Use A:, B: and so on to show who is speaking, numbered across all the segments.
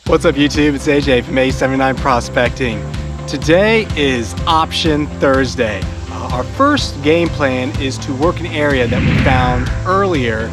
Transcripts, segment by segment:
A: What's up YouTube, it's AJ from A79 Prospecting. Today is Option Thursday. Our first game plan is to work an area that we found earlier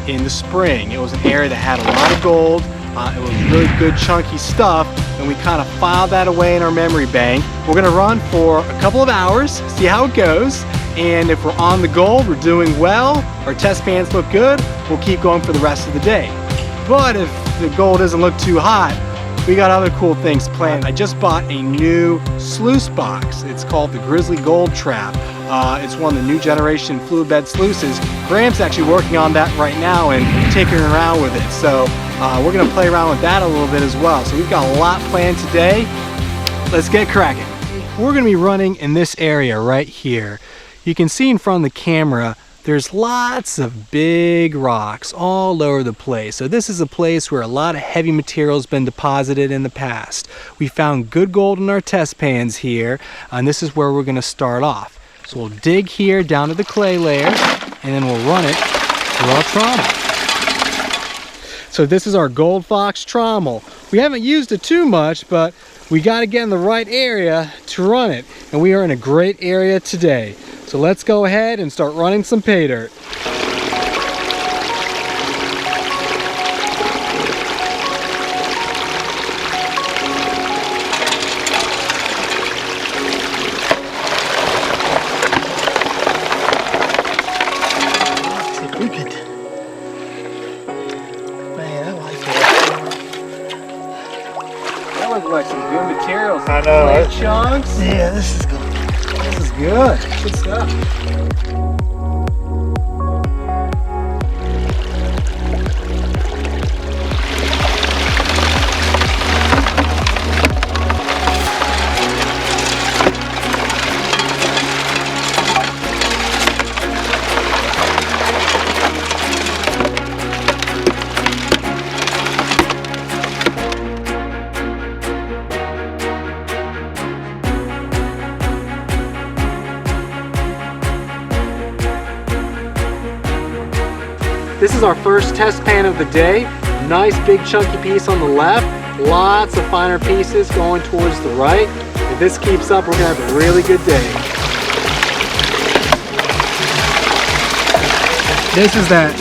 A: in the spring. It was an area that had a lot of gold. It was really good chunky stuff, and we kind of filed that away in our memory bank. We're gonna run for a couple of hours, see how it goes, and if we're on the gold, we're doing well, our test pans look good, we'll keep going for the rest of the day. But if the gold doesn't look too hot, we got other cool things planned. I just bought a new sluice box. It's called the Grizzly Gold Trap. It's one of the new generation fluid bed sluices. Graham's actually working on that right now and tinkering around with it. So we're gonna play around with that a little bit as well. So we've got a lot planned today. Let's get cracking. We're gonna be running in this area right here. You can see in front of the camera, there's lots of big rocks all over the place. So this is a place where a lot of heavy material has been deposited in the past. We found good gold in our test pans here, and this is where we're gonna start off. So we'll dig here down to the clay layer, and then we'll run it through our trommel. So this is our Gold Fox Trommel. We haven't used it too much, but we gotta get in the right area to run it. And we are in a great area today. So let's go ahead and start running some pay dirt.
B: Man, I like it.
A: That looks like some good materials.
B: I know.
A: Clay chunks.
B: Yeah, this is good.
A: This is good. Good stuff. This is our first test pan of the day. Nice big chunky piece on the left. Lots of finer pieces going towards the right. If this keeps up, we're gonna have a really good day. This is that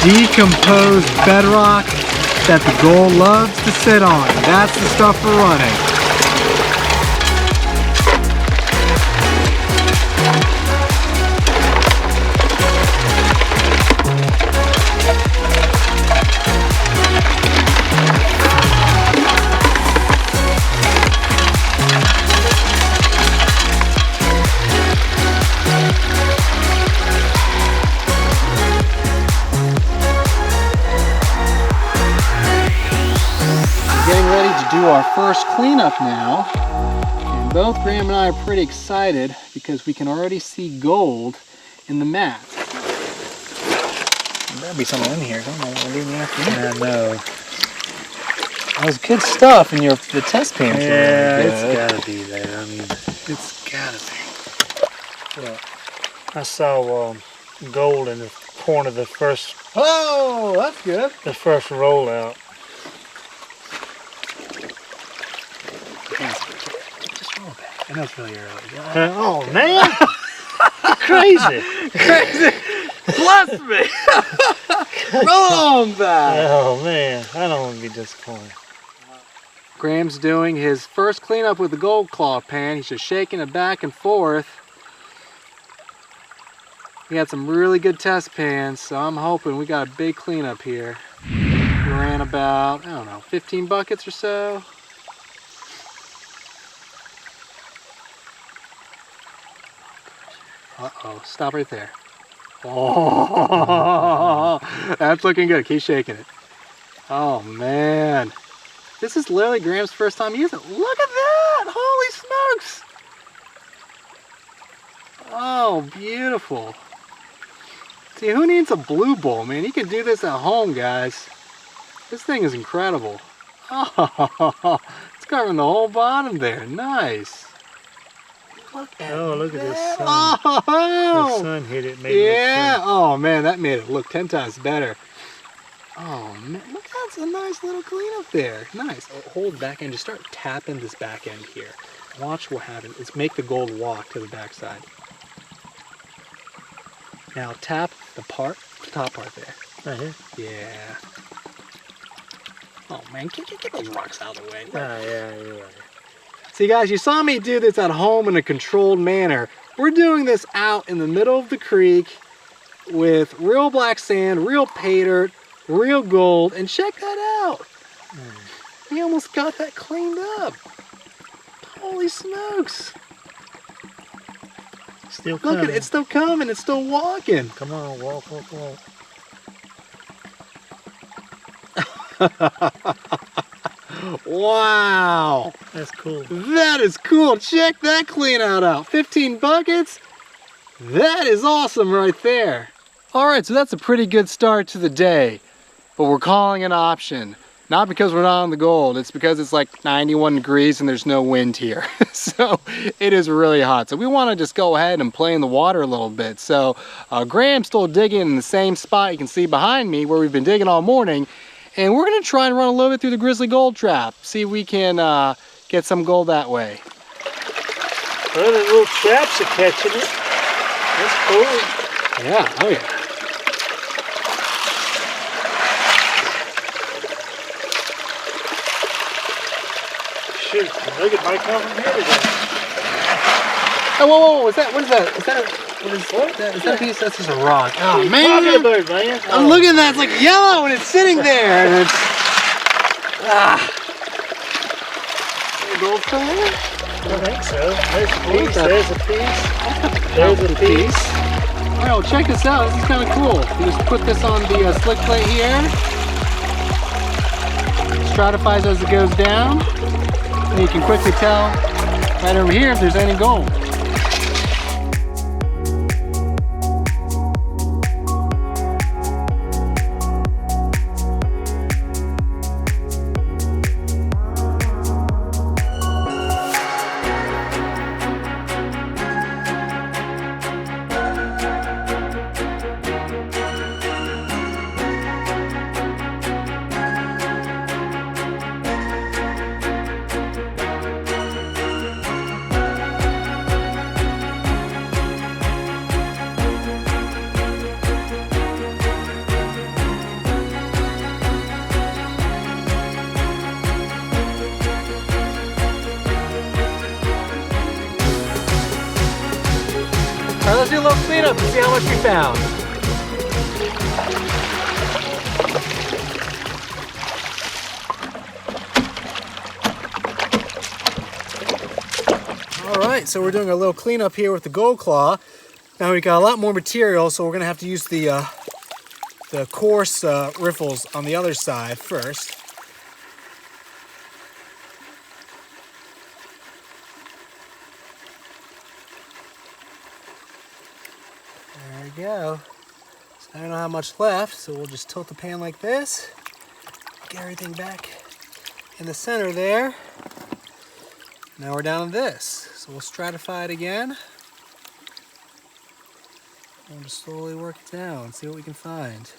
A: decomposed bedrock that the gold loves to sit on. That's the stuff we're running. Do our first cleanup now, and both Graham and I are pretty excited because we can already see gold in the mat.
B: There'll be something in here. Don't know what we're doing after.
A: I know. That was good stuff in the test pan.
B: Yeah, it's gotta be there. I mean,
A: it's gotta be.
B: Yeah. I saw gold in the corner of the first.
A: Oh, that's good.
B: The first rollout.
A: Just roll back. I know it's really early.
B: Oh man! Crazy!
A: Crazy! Bless me! Roll on back!
B: Oh man, I don't want to be disappointed.
A: Graham's doing his first cleanup with the gold claw pan. He's just shaking it back and forth. We got some really good test pans, so I'm hoping we got a big cleanup here. We ran about, I don't know, 15 buckets or so. Uh-oh, stop right there. Oh, that's looking good. Keep shaking it. Oh, man. This is literally Graham's first time using it. Look at that! Holy smokes! Oh, beautiful. See, who needs a blue bowl, man? You can do this at home, guys. This thing is incredible. Oh, it's covering the whole bottom there. Nice.
B: Look at look at this sun.
A: Oh,
B: the sun hit it. Made it look
A: oh man, that made it look 10 times better. Oh man, look, that's a nice little cleanup there. Nice. Hold back end, just start tapping this back end here. Watch what happens. It's make the gold walk to the backside. Now tap the top part there.
B: Right here?
A: Yeah. Oh man, get those rocks out of the way.
B: Yeah, you're right.
A: See guys, you saw me do this at home in a controlled manner. We're doing this out in the middle of the creek with real black sand, real pay dirt, real gold, and check that out. We almost got that cleaned up. Holy smokes.
B: Still coming.
A: Look at it, it's still coming, it's still walking.
B: Come on, walk.
A: Wow.
B: That's cool.
A: That is cool. Check that clean out. 15 buckets. That is awesome right there. All right, so that's a pretty good start to the day, but we're calling an option. Not because we're not on the gold, it's because it's like 91 degrees and there's no wind here. So it is really hot. So we want to just go ahead and play in the water a little bit. So Graham's still digging in the same spot you can see behind me where we've been digging all morning. And we're gonna try and run a little bit through the Grizzly Gold Trap. See if we can get some gold that way.
B: Well, the little traps are catching it. That's cool.
A: Yeah, oh yeah.
B: Shoot, the nugget might come from here today.
A: Oh, whoa, what is that? What is that? Is that a piece? That's just a rock. Oh, man.
B: Bird, man.
A: I'm looking at that. It's like yellow and it's sitting there. And it's... Gold for that?
B: I think so. There's a piece. There's a piece. There's a piece.
A: All right, well, check this out. This is kind of cool. You just put this on the slick plate here. Stratifies as it goes down. And you can quickly tell right over here if there's any gold. All right, let's do a little cleanup and see how much we found. All right, so we're doing a little cleanup here with the gold claw. Now we got a lot more material, so we're gonna have to use the coarse riffles on the other side first. There we go. So I don't have much left, so we'll just tilt the pan like this. Get everything back in the center there. Now we're down to this. So we'll stratify it again. We'll just slowly work it down, see what we can find.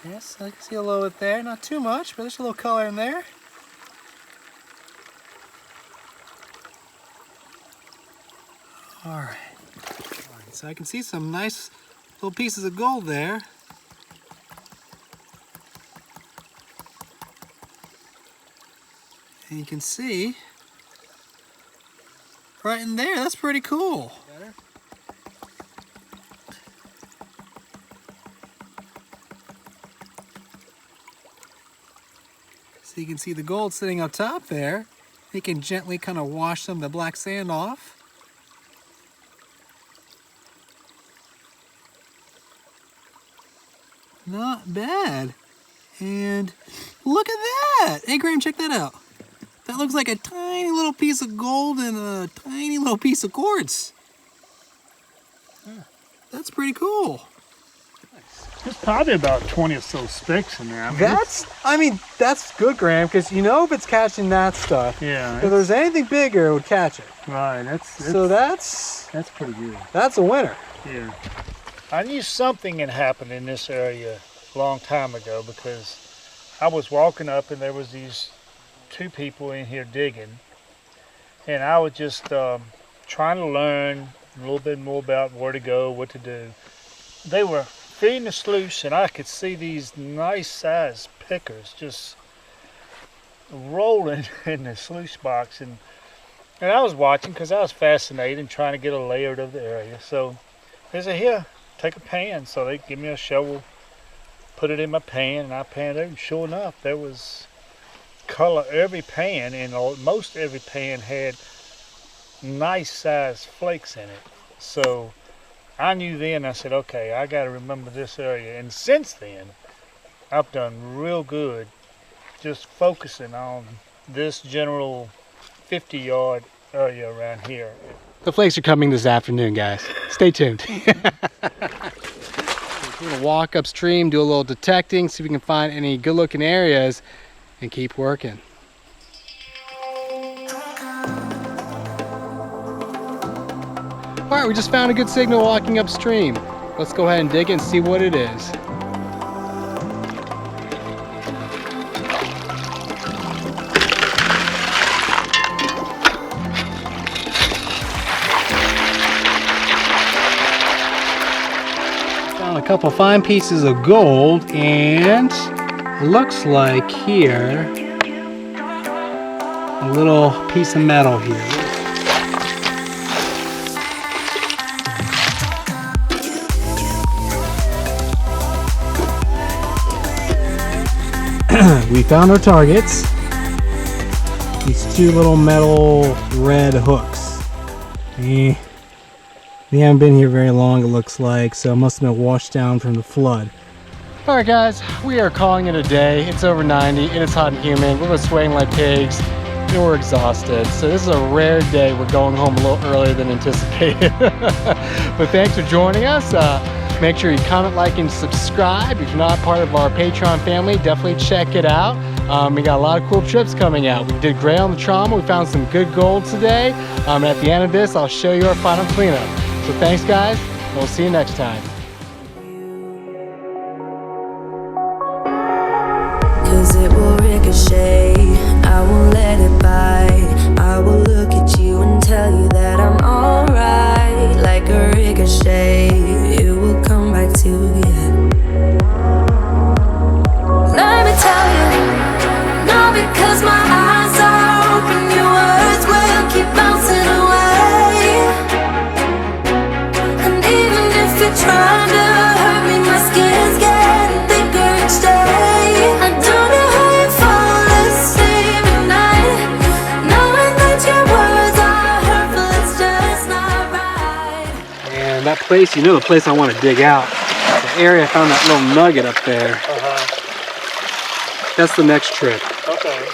A: Yes, I can see a little bit there. Not too much, but there's a little color in there. All right, so I can see some nice little pieces of gold there. And you can see right in there, that's pretty cool. So you can see the gold sitting up top there. You can gently kind of wash some of the black sand off. Not bad. And look at that! Hey Graham, check that out. That looks like a tiny little piece of gold and a tiny little piece of quartz. That's pretty cool.
B: There's probably about 20 or so specks in there. I mean,
A: That's good, Graham, because you know if it's catching that stuff.
B: Yeah.
A: If there's anything bigger, it would catch it.
B: Right. That's pretty good.
A: That's a winner.
B: Yeah. I knew something had happened in this area a long time ago because I was walking up and there was these two people in here digging, and I was just trying to learn a little bit more about where to go, what to do. They were feeding the sluice, and I could see these nice sized pickers just rolling in the sluice box, and I was watching because I was fascinated and trying to get a layout of the area. So they said, here, take a pan. So they give me a shovel, put it in my pan, and I panned it, and sure enough, there was color every pan, and most every pan had nice sized flakes in it. So I knew then, I said, okay, I got to remember this area. And since then, I've done real good just focusing on this general 50-yard area around here.
A: The flakes are coming this afternoon, guys. Stay tuned. We're gonna walk upstream, do a little detecting, see if we can find any good looking areas and keep working. All right, we just found a good signal walking upstream. Let's go ahead and dig it and see what it is. Found a couple fine pieces of gold, and looks like here a little piece of metal here. We found our targets. These two little metal red hooks. They haven't been here very long, it looks like, so it must have been washed down from the flood. Alright guys, we are calling it a day. It's over 90, it is hot and humid, we're sweating like pigs, and we're exhausted. So this is a rare day. We're going home a little earlier than anticipated. But thanks for joining us. Make sure you comment, like, and subscribe. If you're not part of our Patreon family, definitely check it out. We got a lot of cool trips coming out. We did great on the Trommel. We found some good gold today. And at the end of this, I'll show you our final cleanup. So thanks, guys. We'll see you next time.
C: 'Cause it will ricochet, I won't let it bite. I will look at you and tell you that I'm alright. Like a ricochet, it will come back to you. Let me tell you, not because my eyes are open, your words will keep bouncing away. And even if you're trying to hurt me, my skin's getting thicker each day. I don't know how you fall asleep at night, knowing that your words are hurtful, it's just not right.
A: And that place, you know the place I want to dig out. The area I found that little nugget up there. That's the next trip.
B: Okay.